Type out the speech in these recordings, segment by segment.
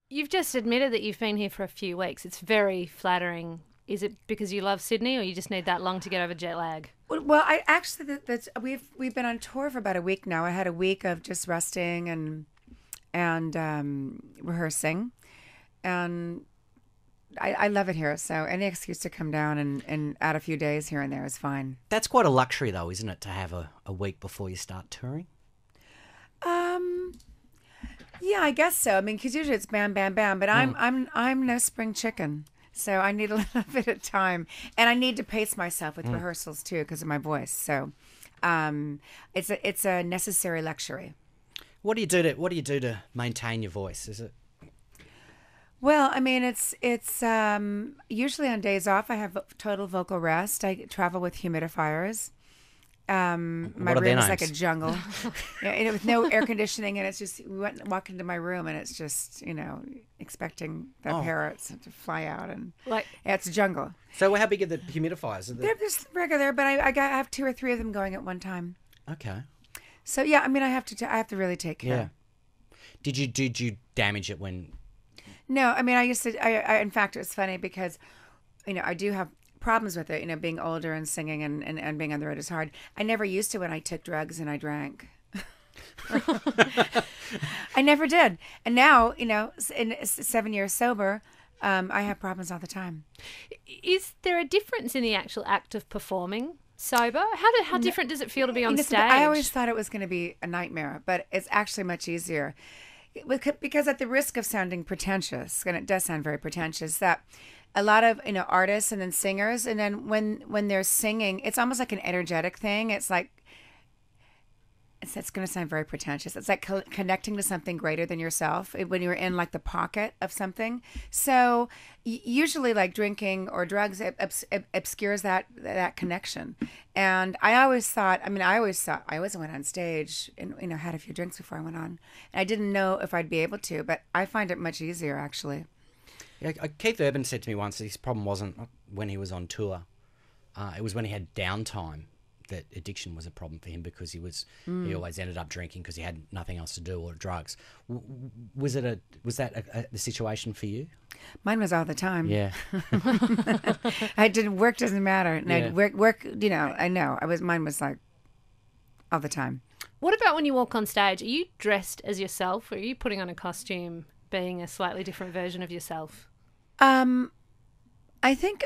You've just admitted that you've been here for a few weeks. It's very flattering. Is it because you love Sydney, or you just need that long to get over jet lag? Well, I actually that's we've been on tour for about a week now. I had a week of just resting and rehearsing, and I love it here. So any excuse to come down and add a few days here and there is fine. That's quite a luxury, though, isn't it, to have a week before you start touring? Um, yeah, I guess so. I mean, because usually it's bam, bam, bam. But I'm no spring chicken, so I need a little bit of time, and I need to pace myself with rehearsals too because of my voice. So, it's a necessary luxury. What do you do to maintain your voice? Is it? Well, I mean, it's usually on days off. I have total vocal rest. I travel with humidifiers. My What are their room is like a names? jungle, with no air conditioning, and it's just walk into my room, and it's just expecting the parrots to fly out, and Like, yeah, it's a jungle. So how big are the humidifiers? They're just regular, but I have two or three of them going at one time. Okay. So yeah, I mean, I have to really take care. Yeah. Did you damage it when? No, I mean, I used to. I in fact, it was funny because, I do have problems with it. Being older and singing and being on the road is hard. I never used to when I took drugs and I drank. I never did. And now, in 7 years sober, I have problems all the time. is there a difference in the actual act of performing sober? How different does it feel to be on stage? I always thought it was going to be a nightmare, but it's actually much easier. Because at the risk of sounding pretentious, and it does sound very pretentious, that a lot of artists and then singers, and then when they're singing, it's almost like an energetic thing. It's like it's going to sound very pretentious. It's like connecting to something greater than yourself when you're in like the pocket of something. So usually, like drinking or drugs, it obscures that connection. And I always thought. I always went on stage and had a few drinks before I went on. And I didn't know if I'd be able to, but I find it much easier actually. Yeah, Keith Urban said to me once that his problem wasn't when he was on tour. It was when he had downtime that addiction was a problem for him because he always ended up drinking because he had nothing else to do or drugs. Was that the situation for you? Mine was all the time. Yeah. I didn't work doesn't matter. No, Yeah. work. I know. Mine was like all the time. What about when you walk on stage? Are you dressed as yourself, or are you putting on a costume, being a slightly different version of yourself? I think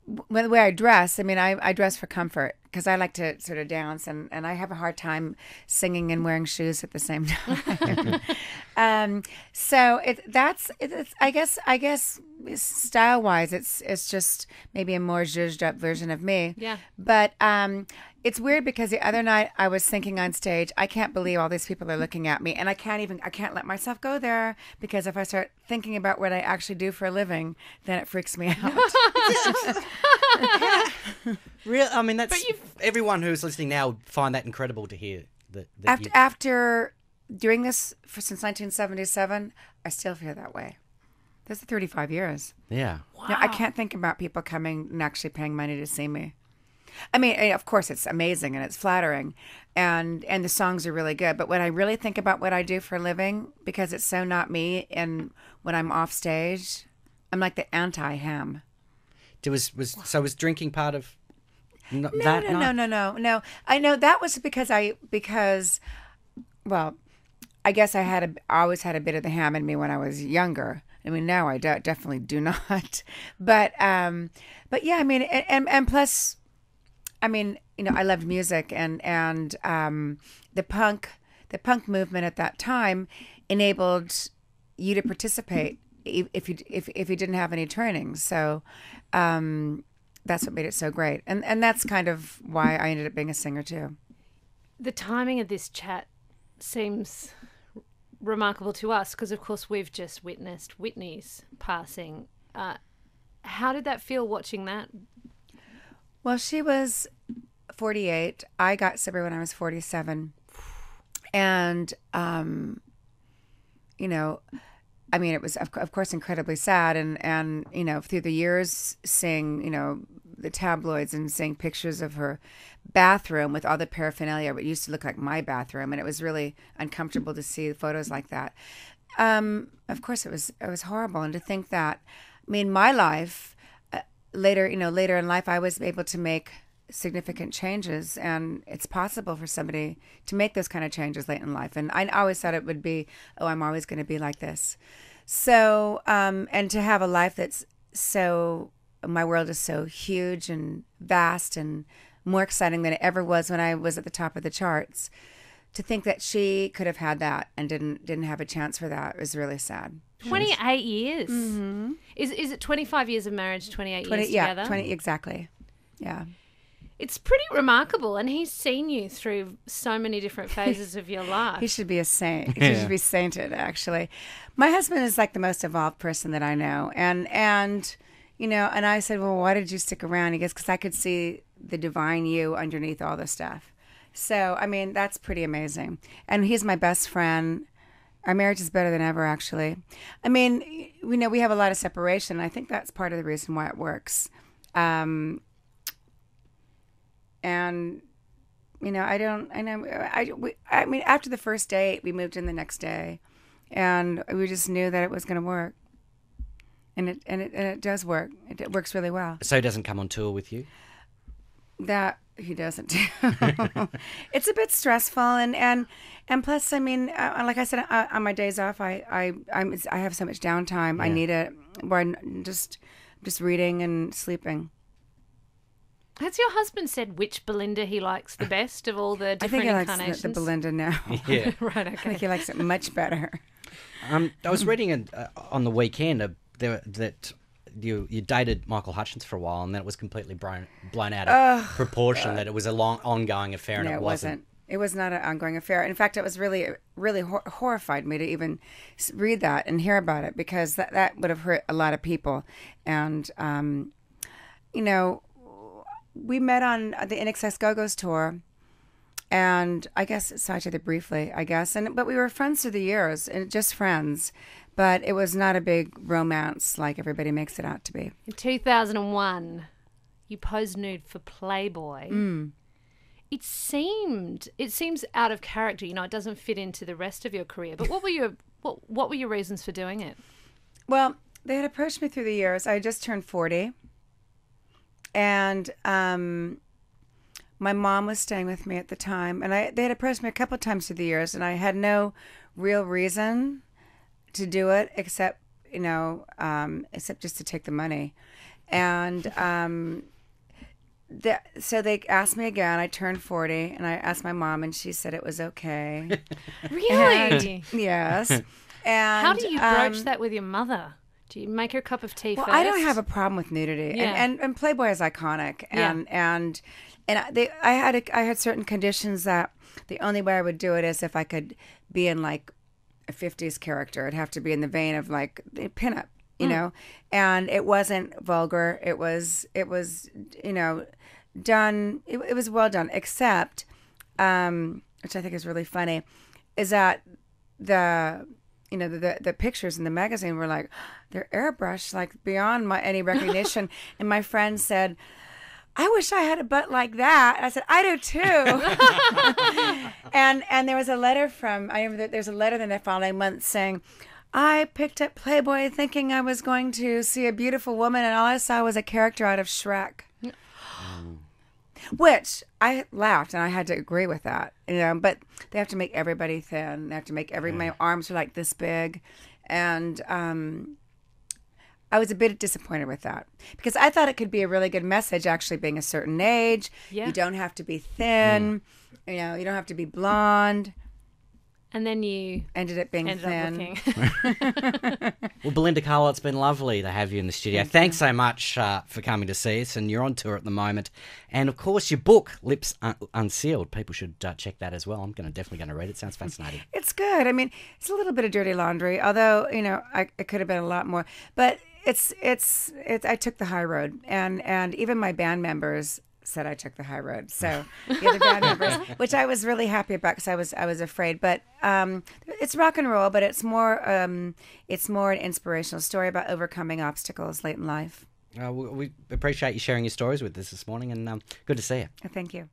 the way I dress, I dress for comfort because I like to sort of dance, and I have a hard time singing and wearing shoes at the same time. So it's I guess style wise, it's just maybe a more zhuzhed up version of me. Yeah. But it's weird because the other night I was thinking on stage, I can't believe all these people are looking at me, and I can't let myself go there because if I start thinking about what I actually do for a living, then it freaks me out. Real. I mean, everyone who's listening now would find that incredible to hear. After doing this since 1977, I still feel that way. This is 35 years. Yeah. Wow. No, I can't think about people coming and actually paying money to see me. I mean, of course, it's amazing and it's flattering, and the songs are really good. But when I really think about what I do for a living, because it's so not me, and when I'm off stage, I'm like the anti-Ham. Was drinking part of No. No. I know that was because, well, I guess I always had a bit of the Ham in me when I was younger. I mean, now I definitely do not. But yeah, I mean, and plus, I mean, I loved music, and the punk movement at that time enabled you to participate if you didn't have any training. So that's what made it so great, and that's kind of why I ended up being a singer too. The timing of this chat seems remarkable to us because, of course, we've just witnessed Whitney's passing. How did that feel watching that? Well, she was 48. I got sober when I was 47. And, I mean, it was, of course, incredibly sad. And through the years, seeing, the tabloids and seeing pictures of her bathroom with all the paraphernalia, it used to look like my bathroom. And it was really uncomfortable to see photos like that. Of course, it was horrible, and to think that, I mean, my life later in life, I was able to make significant changes, and it's possible for somebody to make those kind of changes late in life. And I always thought it would be, oh, I'm always going to be like this. So, and to have a life that's so, my world is so huge and vast and more exciting than it ever was when I was at the top of the charts. To think that she could have had that and didn't have a chance for that was really sad. 28 years. Mm-hmm. Is it 25 years of marriage, 28 years yeah, together? 20 exactly. Yeah. It's pretty remarkable, and he's seen you through so many different phases of your life. He should be a saint. He should be sainted, actually. My husband is like the most evolved person that I know. And I said, well, why did you stick around? He goes, because I could see the divine you underneath all the stuff. So, I mean, that's pretty amazing. And he's my best friend. Our marriage is better than ever, actually. I mean, we have a lot of separation. I think that's part of the reason why it works. And, I mean, after the first date, we moved in the next day, and we just knew that it was going to work. And it does work. It works really well. So he doesn't come on tour with you? That he doesn't do. It's a bit stressful, and plus, I mean, like I said, on my days off, I have so much downtime. Yeah. I need it where I'm just reading and sleeping. Has your husband said which Belinda he likes the best of all the different incarnations? I think he likes the Belinda now. Yeah. Right, okay. I think he likes it much better. I was reading on the weekend that you dated Michael Hutchence for a while, and then it was completely blown out of proportion, that it was a long ongoing affair, and no, it wasn't. It was not an ongoing affair. In fact, it was really, really horrified me to even read that and hear about it, because that would have hurt a lot of people. And, we met on the NXS Go-Go's tour, and I guess saw each other briefly, but we were friends through the years, and just friends. But it was not a big romance like everybody makes it out to be. In 2001, you posed nude for Playboy. Mm. It seems out of character. It doesn't fit into the rest of your career. But what were your reasons for doing it? Well, they had approached me through the years. I had just turned 40, and my mom was staying with me at the time, and they had approached me a couple of times through the years, and I had no real reason to do it except just to take the money. And so they asked me again. I turned 40, and I asked my mom, and she said it was okay. Really? Yes. And how do you broach that with your mother? Do you make her a cup of tea first? I don't have a problem with nudity. Yeah. And Playboy is iconic. And I had certain conditions that the only way I would do it is if I could be in like a 50s character. It'd have to be in the vein of like the pinup, and it wasn't vulgar. It was done. It was well done, except, which I think is really funny, is that the pictures in the magazine were like, they're airbrushed, like beyond any recognition. And my friend said, I wish I had a butt like that. And I said, I do too. and there was a letter there's a letter the following month saying, I picked up Playboy thinking I was going to see a beautiful woman, and all I saw was a character out of Shrek. Which I laughed, and I had to agree with that, but they have to make everybody thin. They have to make my arms are like this big. And I was a bit disappointed with that, because I thought it could be a really good message, actually being a certain age. Yeah. You don't have to be thin. You don't have to be blonde. And then you ended up being thin. Well, Belinda Carlisle, it's been lovely to have you in the studio. Thanks so much for coming to see us, and you're on tour at the moment. And, of course, your book, Lips Unsealed, people should check that as well. I'm definitely going to read it. Sounds fascinating. It's good. I mean, it's a little bit of dirty laundry, although, it could have been a lot more. But I took the high road, and even my band members said I took the high road. So the other band members, which I was really happy about, because I was afraid. But it's rock and roll, but it's more an inspirational story about overcoming obstacles late in life. We appreciate you sharing your stories with us this morning, and good to see you. Thank you.